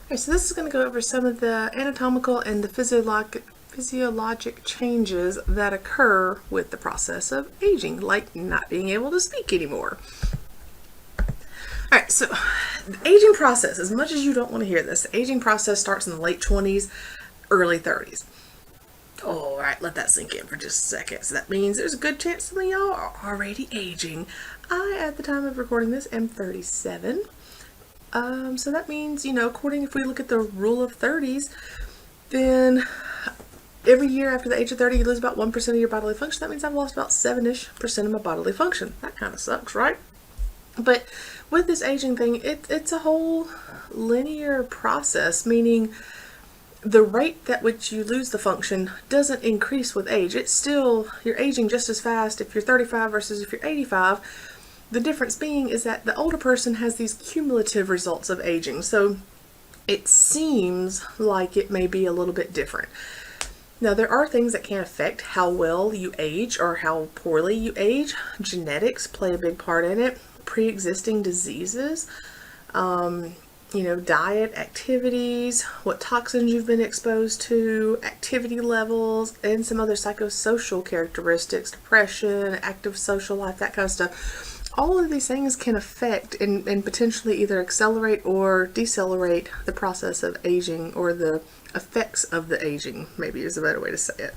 Alright, so this is going to go over some of the anatomical and the physiologic changes that occur with the process of aging, like not being able to speak anymore. Alright, so the aging process, as much as you don't want to hear this, the aging process starts in the late 20s, early 30s. Alright, let that sink in for just a second. So that means there's a good chance some of y'all are already aging. I, at the time of recording this, am 37. So that means, according, if we look at the rule of 30s, then every year after the age of 30, you lose about 1% of your bodily function. That means I've lost about 7-ish% of my bodily function. That kind of sucks, right? But with this aging thing, it's a whole linear process, meaning the rate at which you lose the function doesn't increase with age. It's still, you're aging just as fast if you're 35 versus if you're 85. The difference being is that the older person has these cumulative results of aging, so it seems like it may be a little bit different. Now, there are things that can affect how well you age or how poorly you age. Genetics play a big part in it. Pre-existing diseases, diet, activities, what toxins you've been exposed to, activity levels, and some other psychosocial characteristics, depression, active social life, that kind of stuff. All of these things can affect and potentially either accelerate or decelerate the process of aging, or the effects of the aging, maybe is a better way to say it.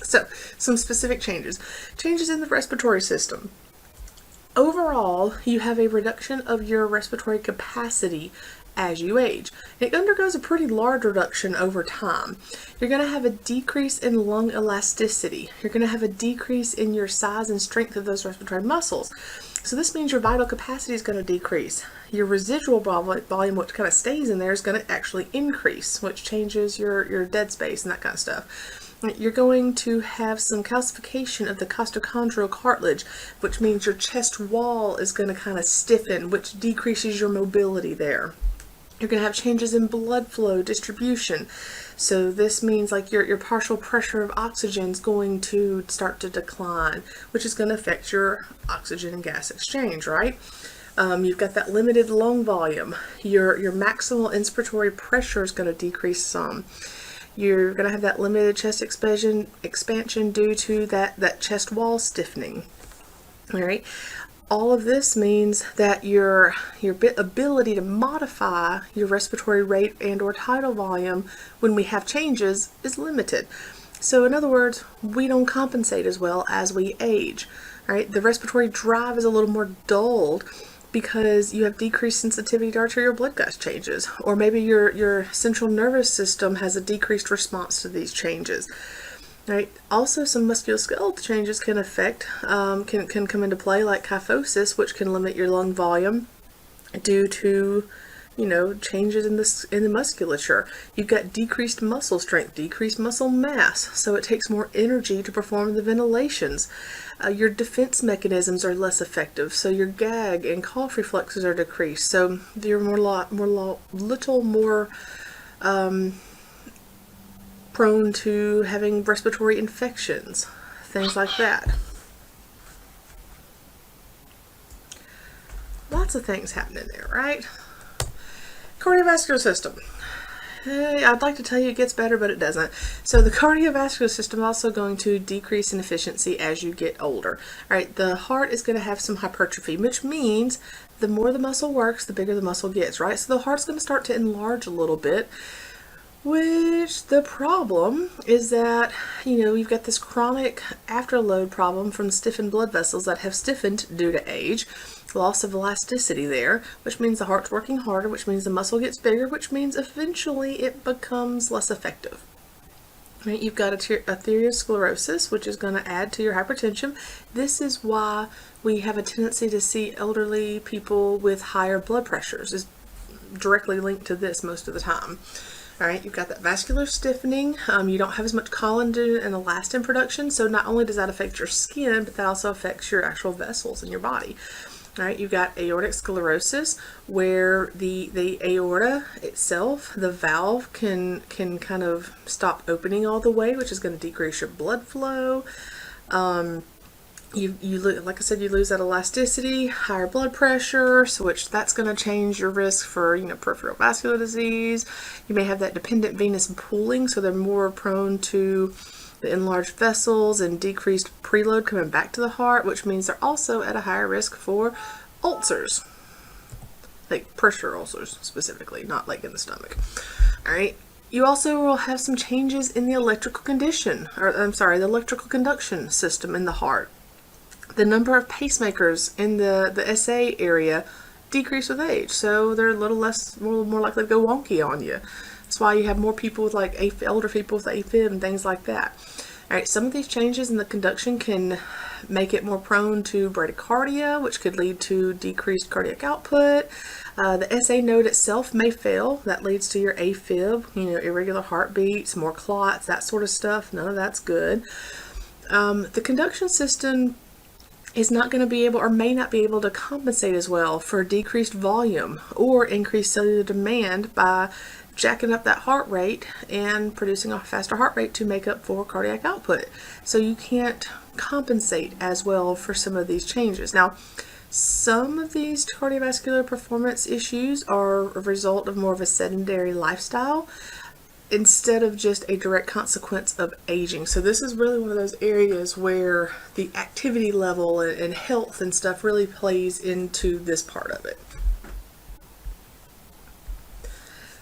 So, some specific changes. Changes in the respiratory system. Overall, you have a reduction of your respiratory capacity as you age. It undergoes a pretty large reduction over time. You're going to have a decrease in lung elasticity. You're going to have a decrease in your size and strength of those respiratory muscles. So this means your vital capacity is going to decrease. Your residual volume, which kind of stays in there, is going to actually increase, which changes your dead space and that kind of stuff. You're going to have some calcification of the costochondral cartilage, which means your chest wall is going to kind of stiffen, which decreases your mobility there. You're going to have changes in blood flow distribution. So this means like your partial pressure of oxygen is going to start to decline, which is going to affect your oxygen and gas exchange, right? You've got that limited lung volume. Your maximal inspiratory pressure is going to decrease some. You're going to have that limited chest expansion due to that chest wall stiffening. All right. All of this means that your ability to modify your respiratory rate and or tidal volume when we have changes is limited. So in other words, we don't compensate as well as we age. Right? The respiratory drive is a little more dulled because you have decreased sensitivity to arterial blood gas changes, or maybe your central nervous system has a decreased response to these changes. Right. Also, some musculoskeletal changes can affect, can come into play, like kyphosis, which can limit your lung volume due to, changes in the musculature. You've got decreased muscle strength, decreased muscle mass, so it takes more energy to perform the ventilations. Your defense mechanisms are less effective, so your gag and cough reflexes are decreased. So you're little more prone to having respiratory infections, things like that. Lots of things happening there, right? Cardiovascular system. I'd like to tell you it gets better, but it doesn't. So the cardiovascular system is also going to decrease in efficiency as you get older. All right, the heart is going to have some hypertrophy, which means the more the muscle works, the bigger the muscle gets, right? So the heart's going to start to enlarge a little bit. Which the problem is that, you've got this chronic afterload problem from stiffened blood vessels that have stiffened due to age, loss of elasticity there, which means the heart's working harder, which means the muscle gets bigger, which means eventually it becomes less effective. Right? You've got atherosclerosis, which is going to add to your hypertension. This is why we have a tendency to see elderly people with higher blood pressures. Is directly linked to this most of the time. All right, you've got that vascular stiffening. You don't have as much collagen and elastin production, so not only does that affect your skin, but that also affects your actual vessels in your body. All right, you've got aortic sclerosis, where the aorta itself, the valve, can kind of stop opening all the way, which is going to decrease your blood flow. like I said, you lose that elasticity, higher blood pressure, so which that's going to change your risk for, peripheral vascular disease. You may have that dependent venous pooling, so they're more prone to the enlarged vessels and decreased preload coming back to the heart, which means they're also at a higher risk for ulcers, like pressure ulcers specifically, not like in the stomach. All right. You also will have some changes in the electrical the electrical conduction system in the heart. The number of pacemakers in the SA area decrease with age, so they're a little more likely to go wonky on you. That's why you have more people with older people with AFib and things like that. All right, some of these changes in the conduction can make it more prone to bradycardia, which could lead to decreased cardiac output. The SA node itself may fail. That leads to your AFib, irregular heartbeats, more clots, that sort of stuff. None of that's good. The conduction system is not going to be able or may not be able to compensate as well for decreased volume or increased cellular demand by jacking up that heart rate and producing a faster heart rate to make up for cardiac output. So you can't compensate as well for some of these changes. Now, some of these cardiovascular performance issues are a result of more of a sedentary lifestyle instead of just a direct consequence of aging. So this is really one of those areas where the activity level and health and stuff really plays into this part of it.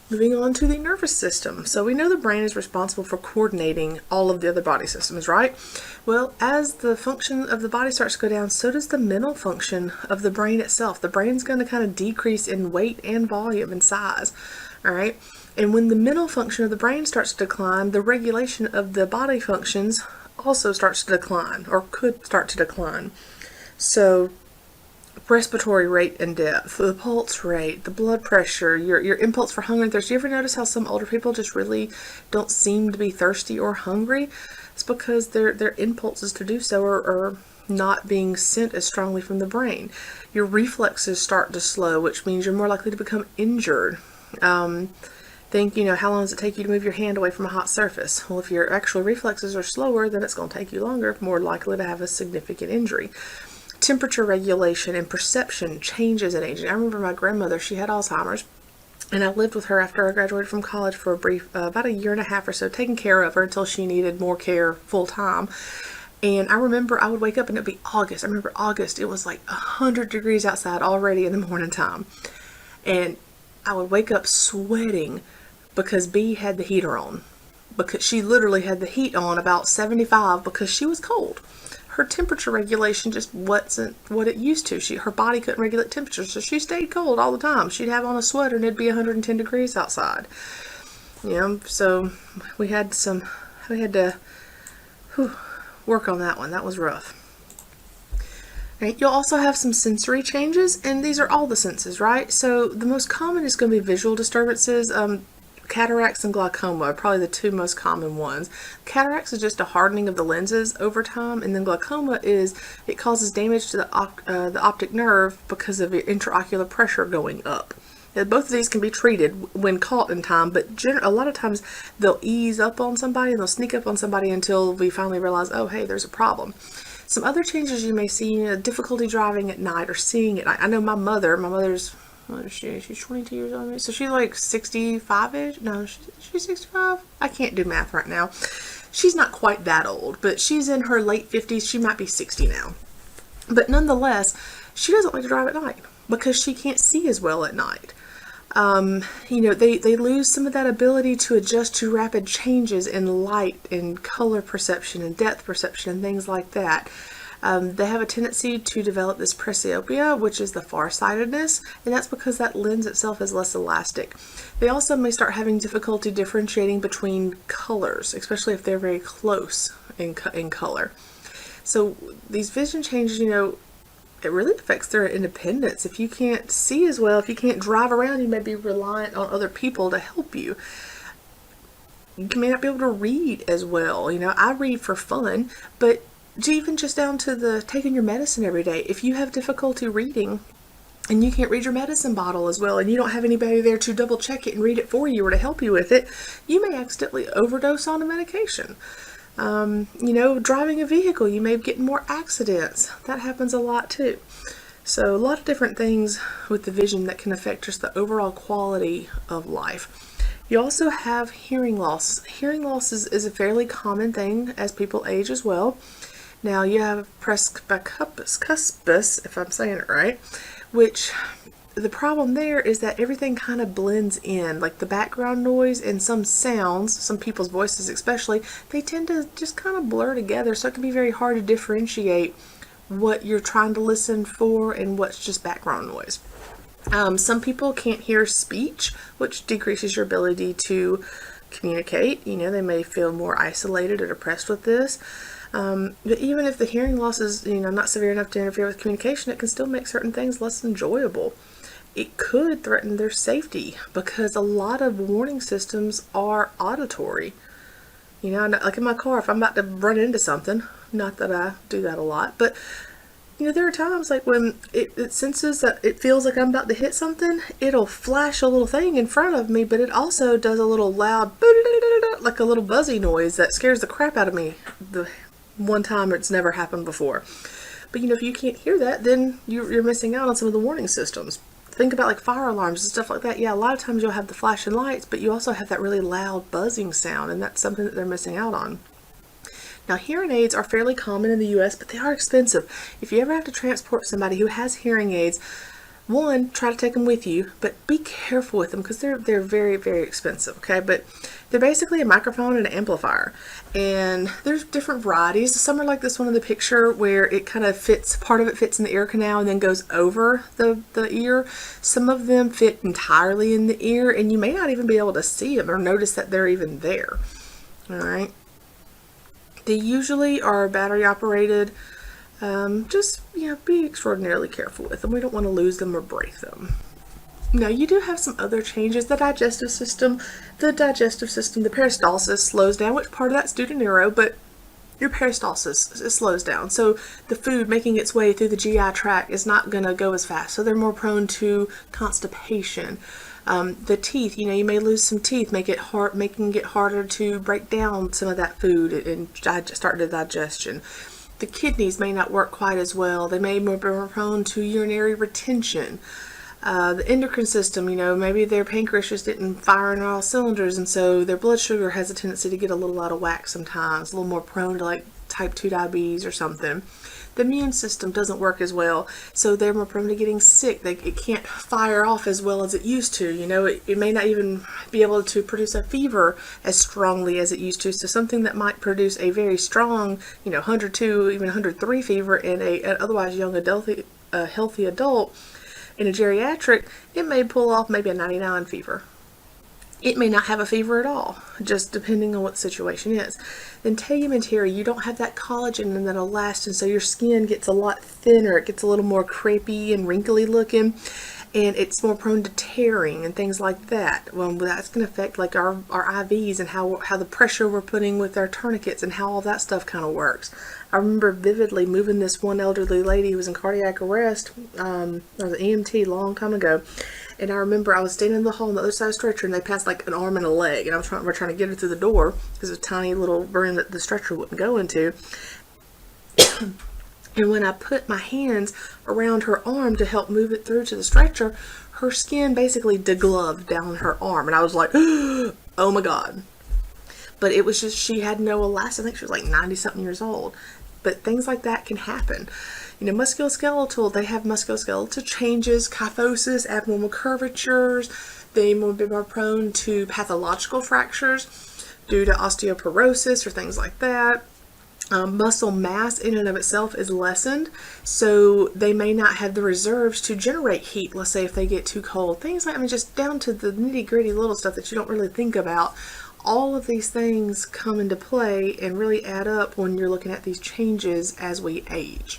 Moving on to the nervous system. So we know the brain is responsible for coordinating all of the other body systems, right? Well, as the function of the body starts to go down, so does the mental function of the brain itself. The brain's going to kind of decrease in weight and volume and size, all right? And when the mental function of the brain starts to decline, the regulation of the body functions also starts to decline, or could start to decline. So respiratory rate and depth, the pulse rate, the blood pressure, your impulse for hunger and thirst. Do you ever notice how some older people just really don't seem to be thirsty or hungry? It's because their impulses to do so are not being sent as strongly from the brain. Your reflexes start to slow, which means you're more likely to become injured. Think, how long does it take you to move your hand away from a hot surface? Well, if your actual reflexes are slower, then it's going to take you longer, more likely to have a significant injury. Temperature regulation and perception changes in aging. I remember my grandmother, she had Alzheimer's, and I lived with her after I graduated from college for a brief, about a year and a half or so, taking care of her until she needed more care full time. And I remember I would wake up and it'd be August. I remember August, it was like 100 degrees outside already in the morning time. And I would wake up sweating because B had the heater on. Because she literally had the heat on about 75 because she was cold. Her temperature regulation just wasn't what it used to. Her body couldn't regulate temperature, so she stayed cold all the time. She'd have on a sweater and it'd be 110 degrees outside. So we had to work on that one. That was rough. Right, you'll also have some sensory changes, and these are all the senses, right? So the most common is going to be visual disturbances. Cataracts and glaucoma are probably the two most common ones. Cataracts is just a hardening of the lenses over time, and then glaucoma it causes damage to the optic nerve because of your intraocular pressure going up. Now, both of these can be treated when caught in time, but a lot of times they'll ease up on somebody and they'll sneak up on somebody until we finally realize, oh, hey, there's a problem. Some other changes you may see, difficulty driving at night or seeing at night. I know my mother's, what is she? She's 22 years old, so she's like 65-ish. No, she's 65. I can't do math right now. She's not quite that old, but she's in her late 50s. She might be 60 now. But nonetheless, she doesn't like to drive at night because she can't see as well at night. They lose some of that ability to adjust to rapid changes in light and color perception and depth perception and things like that. They have a tendency to develop this presbyopia, which is the farsightedness, and that's because that lens itself is less elastic. They also may start having difficulty differentiating between colors, especially if they're very close in color. So these vision changes, it really affects their independence. If you can't see as well, if you can't drive around, you may be reliant on other people to help you. You may not be able to read as well. I read for fun, but even just down to taking your medicine every day. If you have difficulty reading and you can't read your medicine bottle as well, and you don't have anybody there to double check it and read it for you or to help you with it, you may accidentally overdose on a medication. Driving a vehicle, you may get more accidents. That happens a lot too. So a lot of different things with the vision that can affect just the overall quality of life. You also have hearing loss. Hearing loss is a fairly common thing as people age as well. Now you have presbycuspus, if I'm saying it right, which the problem there is that everything kind of blends in, like the background noise and some sounds, some people's voices especially, they tend to just kind of blur together, so it can be very hard to differentiate what you're trying to listen for and what's just background noise. Some people can't hear speech, which decreases your ability to communicate. They may feel more isolated or depressed with this. But even if the hearing loss is, not severe enough to interfere with communication, it can still make certain things less enjoyable. It could threaten their safety because a lot of warning systems are auditory. Like in my car, if I'm about to run into something, not that I do that a lot, but there are times like when it senses that it feels like I'm about to hit something, it'll flash a little thing in front of me, but it also does a little loud, like a little buzzy noise that scares the crap out of me. The one time it's never happened before. But if you can't hear that, then you're missing out on some of the warning systems. Think about like fire alarms and stuff like that. Yeah, a lot of times you'll have the flashing lights, but you also have that really loud buzzing sound, and that's something that they're missing out on. Now, hearing aids are fairly common in the US, but they are expensive. If you ever have to transport somebody who has hearing aids, one, try to take them with you, but be careful with them because they're very, very expensive, okay? But they're basically a microphone and an amplifier, and there's different varieties. Some are like this one in the picture where it kind of fits, part of it fits in the ear canal and then goes over the ear. Some of them fit entirely in the ear, and you may not even be able to see them or notice that they're even there, all right? They usually are battery operated. Just be extraordinarily careful with them. We don't want to lose them or break them. Now, you do have some other changes. The digestive system, the peristalsis slows down, which part of that's due to neuro, but your peristalsis, it slows down. So the food making its way through the GI tract is not going to go as fast. So they're more prone to constipation. The teeth, you may lose some teeth, making it harder to break down some of that food and start the digestion. The kidneys may not work quite as well. They may be more prone to urinary retention. The endocrine system, maybe their pancreas just didn't fire on all cylinders, and so their blood sugar has a tendency to get a little out of whack sometimes, a little more prone to like type 2 diabetes or something. The immune system doesn't work as well, so they're more prone to getting sick. It can't fire off as well as it used to. It may not even be able to produce a fever as strongly as it used to. So something that might produce a very strong, 102, even 103 fever in an otherwise young adult, healthy adult, in a geriatric, it may pull off maybe a 99 fever. It may not have a fever at all, just depending on what the situation is. Then tegumentary, you don't have that collagen and that'll last, and so your skin gets a lot thinner. It gets a little more crepey and wrinkly looking, and it's more prone to tearing and things like that. Well, that's going to affect like our IVs and how the pressure we're putting with our tourniquets and how all that stuff kind of works. I remember vividly moving this one elderly lady who was in cardiac arrest. I was an EMT a long time ago. And I remember I was standing in the hall on the other side of the stretcher, and they passed like an arm and a leg, and we're trying to get her through the door because it's a tiny little room that the stretcher wouldn't go into. And when I put my hands around her arm to help move it through to the stretcher, her skin basically degloved down her arm, and I was like, oh my God. But it was just, she had no elastic. I think she was like 90-something years old. But things like that can happen. Musculoskeletal, they have musculoskeletal changes, kyphosis, abnormal curvatures. They may be more prone to pathological fractures due to osteoporosis or things like that. Muscle mass in and of itself is lessened, so they may not have the reserves to generate heat. Let's say if they get too cold, things like, just down to the nitty-gritty little stuff that you don't really think about. All of these things come into play and really add up when you're looking at these changes as we age.